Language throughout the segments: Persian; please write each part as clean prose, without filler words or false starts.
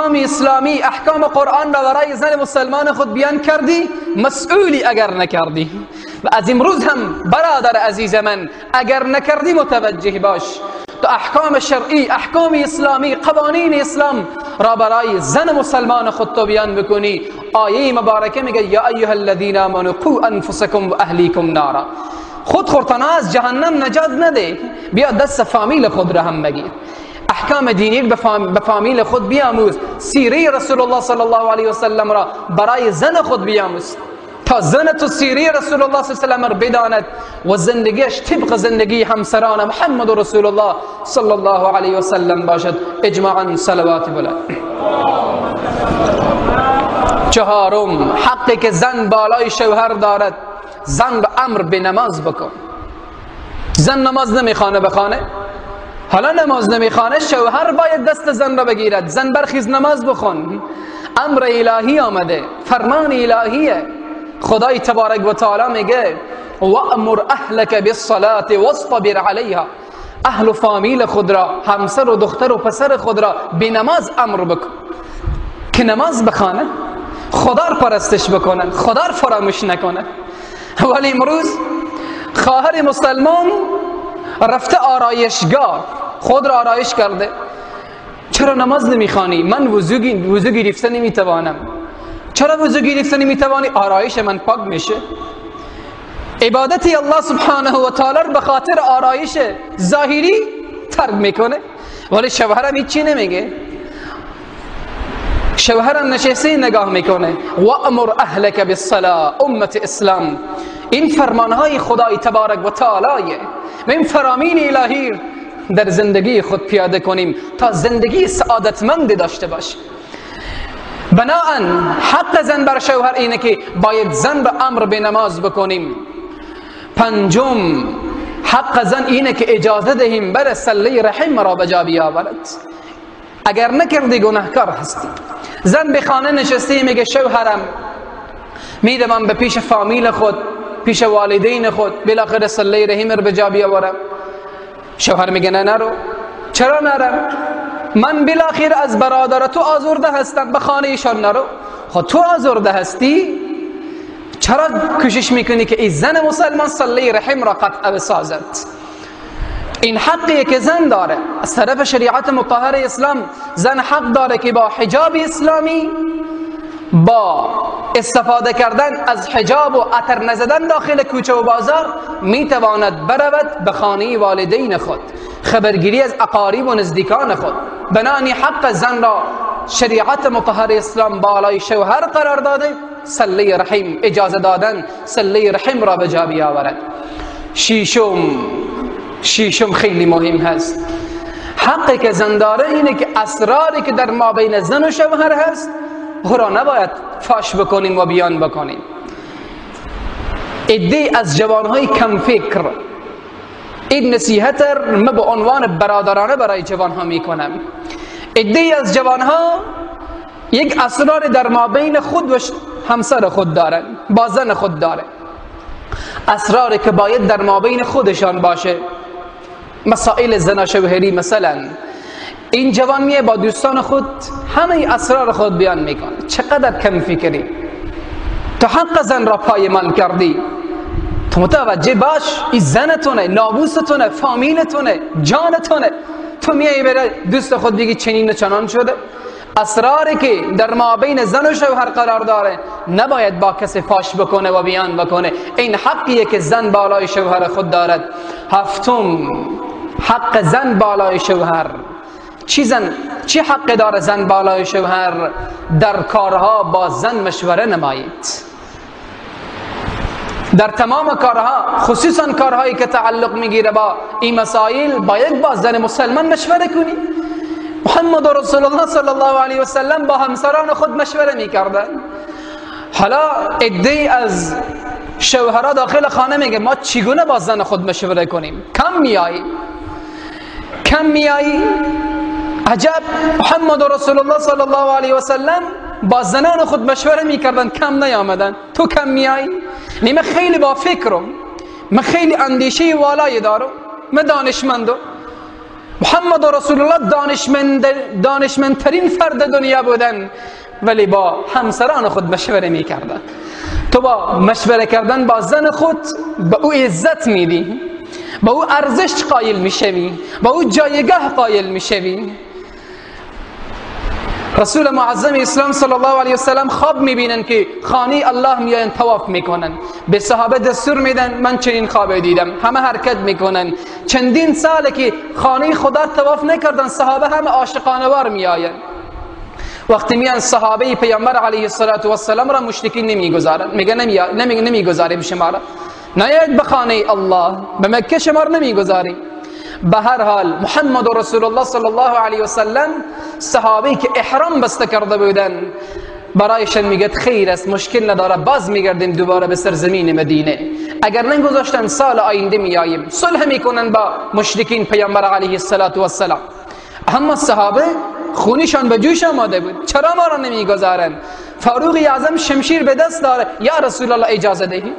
احکام اسلامی، احکام قرآن را برای زن مسلمان خود بیان کردی، مسئولی اگر نکردی. و از امروز هم برادر عزیز من، اگر نکردی متوجه باش، تو احکام شرعی، احکام اسلامی، قوانین اسلام را برای زن مسلمان خود تو بیان بکنی. آیه مبارکه میگه یا ایها الذین آمنوا قوا انفسکم و اهلیکم نارا. خودتان از جهنم نجات نده، بیا دست فامیل خود را هم بگیر. احکام دینی به فامیل خود بیاموز. سیره رسول الله صلی الله علیه و سلم را برای زن خود بیاموز تا زن تو سیره رسول الله صلی الله علیه و سلم را بداند و زندگیش طبق زندگی همسران محمد رسول الله صلی الله علیه و سلم باشد. اجماعا صلوات بلند. چهارم، حقی که زن بالای شوهر دارد، زن به امر به نماز بکن. زن نماز نمیخوانه بخانه، حالا نماز نمیخوانه، شوهر باید دست زن را بگیرد، زن برخیز نماز بخون. امر الهی آمده، فرمان الهیه. خدای تبارک و تعالی میگه وامر اهلک بالصلاة واصطبر علیها. اهل و فامیل خود را، همسر و دختر و پسر خود را به نماز امر بکن که نماز بخوانه، خدا را پرستش بکنن، خدا را فراموش نکنه. ولی امروز خواهر مسلمان رفته آرایشگاه، خود را آرایش کرده، چرا نماز نمیخوانی؟ من وضو گرفته نمیتوانم. چرا وضو گرفته نمیتوانی؟ آرایش من پاک میشه. عبادتی الله سبحانه و تعالی به خاطر آرایش ظاهری ترک میکنه. ولی شوهرم هیچی نمیگه، شوهرم نشسته نگاه میکنه. وامر اهلک بالصلاة. امت اسلام این فرمانهای خدای تبارک و تعالی و این فرامین الهی در زندگی خود پیاده کنیم تا زندگی سعادتمند داشته باشیم. بناهن حق زن بر شوهر اینه که باید زن به امر به نماز بکنیم. پنجم، حق زن اینه که اجازه دهیم بر صله رحم را به جا بیاورد. اگر نکردی گناهکار هستی. زن به خانه نشسته میگه شوهرم میروم به پیش فامیل خود، پیش والدین خود، بالاخره صله رحم را به جا بیاورم. شوهر میگه نه نرو. چرا نرم؟ من بالاخره از برادر تو آزرده هستم، به خانه ایشان نرو. خود تو آزرده هستی، چرا کوشش میکنی که این زن مسلمان صله رحم را قطع بسازد؟ این حقیه که زن داره از طرف شریعت مطهر اسلام. زن حق داره که با حجاب اسلامی، با استفاده کردن از حجاب و عطر نزدن داخل کوچه و بازار میتواند برود به خانه والدین خود، خبرگیری از اقارب و نزدیکان خود. بنانی حق زن را شریعت مطهر اسلام بالای شوهر قرار داده، صله رحم، اجازه دادن صله رحم را به جا بیاورد. شیشم خیلی مهم هست. حقی که زن داره اینه که اسراری که در ما بین زن و شوهر هست او را نباید فاش بکنیم و بیان بکنیم. عده از جوانهای کم فکر، این نصیحت ما به عنوان برادرانه برای جوانها میکنم. عده از جوانها یک اسرار در ما بین خود و همسر خود دارن، با زن خود داره، اسراری که باید در ما بین خودشان باشه. مسائل زن شوهری مثلا، این جوان میه با دوستان خود همه اسرار خود بیان میکنه. چقدر کم فکری! تو حق زن را پایمال کردی، تو متوجه باش این زنتونه، ناموستونه، فامیلتونه، جانتونه. تو میای برای دوست خود دیگه چنین و چنان شده. اسراری که در ما بین زن و شوهر قرار داره نباید با کسی فاش بکنه و بیان بکنه. این حقیه که زن بالای شوهر خود دارد. هفتم، حق زن بالای شوهر. چی حق داره زن بالای شوهر؟ در کارها با زن مشوره نمایید. در تمام کارها، خصوصا کارهایی که تعلق میگیره با این مسائل، باید با زن مسلمان مشوره کنی. محمد رسول الله صلی الله علیه و سلم با همسران خود مشوره میکردن. حالا عده از شوهرها داخل خانه میگه ما چگونه با زن خود مشوره کنیم؟ کم میایی؟ عجب، محمد رسول الله صلی الله علیه و سلم با زنان خود مشوره میکردن، کم نیامدن. تو کم میایی؟ من خیلی با فکرم، من خیلی اندیشه والای دارم، من دانشمندم، محمد رسول الله دانشمندترین فرد دنیا بودن، ولی با همسران خود مشوره میکردن. تو با مشوره کردن با زن خود به او عزت میدی، با او ارزش قائل میشوی، با او جایگاه قائل میشوی. رسول معظم اسلام صلی الله علیه وسلم خواب میبینن که خانه الله میاین طواف میکنن، به صحابه دستور میدن من چنین خواب دیدم، همه حرکت میکنن. چندین ساله که خانه خدا طواف نکردن، صحابه همه عاشقانه وار میآین. وقتی میان صحابه پیامبر علیه السلام را مشرکین نمیگذارن، میگن نمیگذاریم شما را، نیاید به خانه الله، به مکه شما را نمیگذاریم. به هر حال محمد رسول الله صلی الله علیه وسلم صحابه که احرام بسته کرده بودن برایشان میگد خیر است، مشکل نداره، باز میگردیم دوباره به سرزمین مدینه، اگر نگذاشتن سال آینده میاییم. صلح میکنن با مشرکین پیامبر علیه السلام. اما صحابه خونیشان به جوش آماده بود، چرا ما را نمیگذارن؟ فاروق اعظم شمشیر به دست داره، یا رسول الله اجازه دهید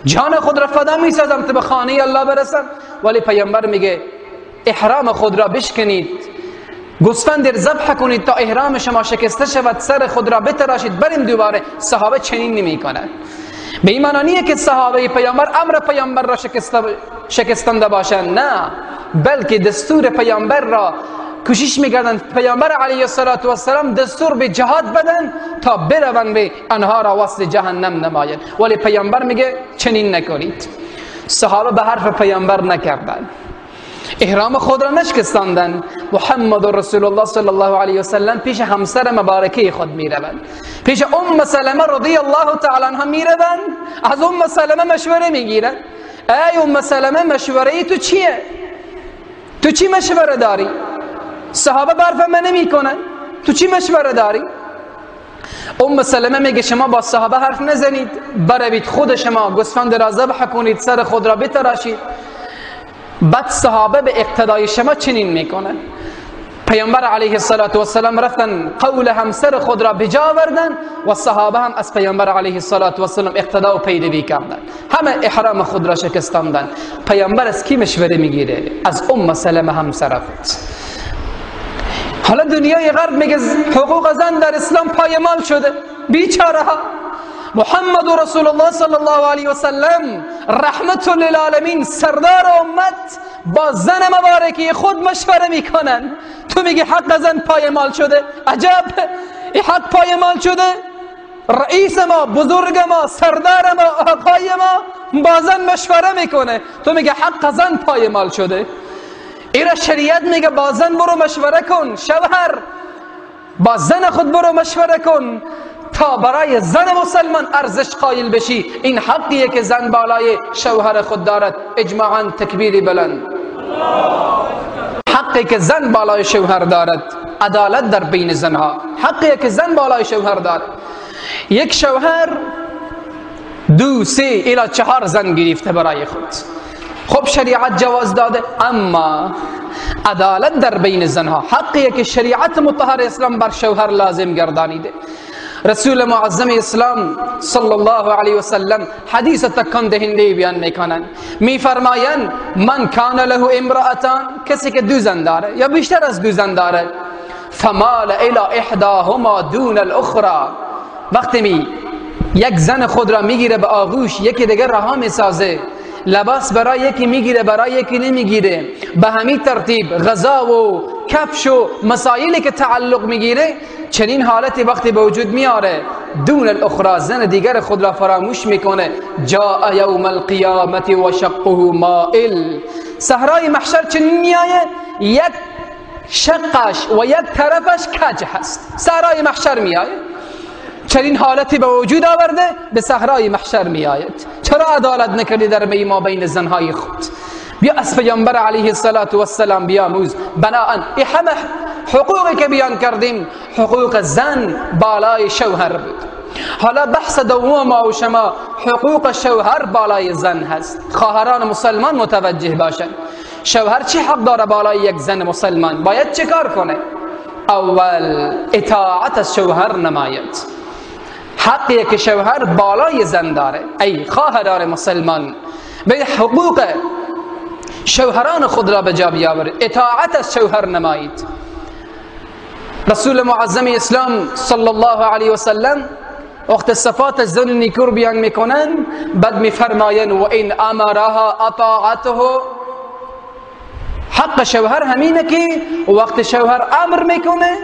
جان خود را فدا میسازم تا به خانه الله برسم. ولی پیامبر میگه احرام خود را بشکنید، گوسفند ذبح کنید تا احرام شما شکسته شود، سر خود را بتراشید، بریم دوباره. صحابه چنین نمیکنند. به این معنی نیست که صحابه پیامبر امر پیامبر را شکستنده باشند، نه، بلکه دستور پیامبر را کوشش میکردن پیامبر علیه السلام دستور به جهاد بدن تا بروند به آنها را وصل جهنم نمایند. ولی پیامبر میگه چنین نکنید. صحابه به حرف پیامبر نکردند، احرام خود را نشکستاندند. محمد رسول الله صلی الله علیه وسلم پیش همسر مبارکه خود میروند، پیش سلمه رضی الله تعالی عنها میروند، از سلمه مشوره میگیرند. ای سلمه مشوره تو چیه؟ تو چی مشوره داری؟ صحابه برف من نمی کنن، تو چی مشوره داری؟ سلمه میگه شما با صحابه حرف نزنید، بروید خود شما گوسفند را ذبح کنید، سر خود را بتراشید. بعد صحابه به اقتدای شما چنین میکنن. پیامبر علیه السلام رفتن قول همسر خود را بجا آوردن و صحابه هم از پیامبر علیه السلام اقتدا و پیروی کردند، همه احرام خود را شکستاندند. پیامبر از کی مشوره میگیره؟ از سلمه همسر خود. حالا دنیای غرب میگه حقوق زن در اسلام پایمال شده، بیچاره ها. محمد رسول الله صلی الله علیه وسلم رحمت للعالمین سردار امت با زن مبارکی خود مشوره میکنن، تو میگی حق زن پایمال شده؟ عجب، این حق پایمال شده؟ رئیس ما، بزرگ ما، سردار ما، آقای ما با زن مشوره میکنه، تو میگه حق زن پایمال شده؟ ایرا شریعت میگه با زن برو مشوره کن، شوهر با زن خود برو مشوره کن تا برای زن مسلمان ارزش قائل بشی. این حقیه که زن بالای شوهر خود دارد. اجماعاً تکبیری بلند. حقی که زن بالای شوهر دارد، عدالت در بین زنها، حقیه که زن بالای شوهر دارد. یک شوهر 2 3 الی 4 زن گرفته برای خود، خب شریعت جواز داده، اما عدالت در بین زنها حقیه که شریعت مطهر اسلام بر شوهر لازم گردانیده. رسول معظم اسلام صلی الله علیه وسلم حدیث تکان دهنده بیان میکنن، میفرمایند من کان له امرأتان، کسی که 2 زن داره یا بیشتر از 2 زن داره، فمال الی احداهما دون الاخرى، وقتی یک زن خود را میگیره به آغوش، یکی دیگر رها میسازه، لباس برای یکی میگیره برای یکی نمیگیره، به همین ترتیب غذا و کفش و مسائلی که تعلق میگیره، چنین حالتی وقتی به وجود میاره دون الاخرى زن دیگر خود را فراموش میکنه، جاء یوم القیامت و شقه مائل، صحرای محشر چنین میآید یک شقش و یک طرفش کج هست، صحرای محشر میآید. چنین حالتی به وجود آورده به صحرای محشر میآید. چرا عدالت نکردی در ما بین زنهای خود؟ بیا از پیامبر علیه السلام بیاموز. بناهن این همه حقوقی که بیان کردیم حقوق زن بالای شوهر بود. حالا بحث دوم ما و شما حقوق شوهر بالای زن هست. خواهران مسلمان متوجه باشند، شوهر چی حق داره بالای یک زن مسلمان؟ باید چه کار کنه؟ اول اطاعت از شوهر نماید. حقیه که شوهر بالای زن داره. ای خواهران مسلمان، به حقوق شوهران خود را به جا بیاورید، اطاعت از شوهر نمایید. رسول معظم اسلام صلی الله علیه و سلم وقت صفات زن نیکو بیان میکنن بعد میفرماین و این امرها اطاعته، حق شوهر همینه که وقت شوهر امر میکنه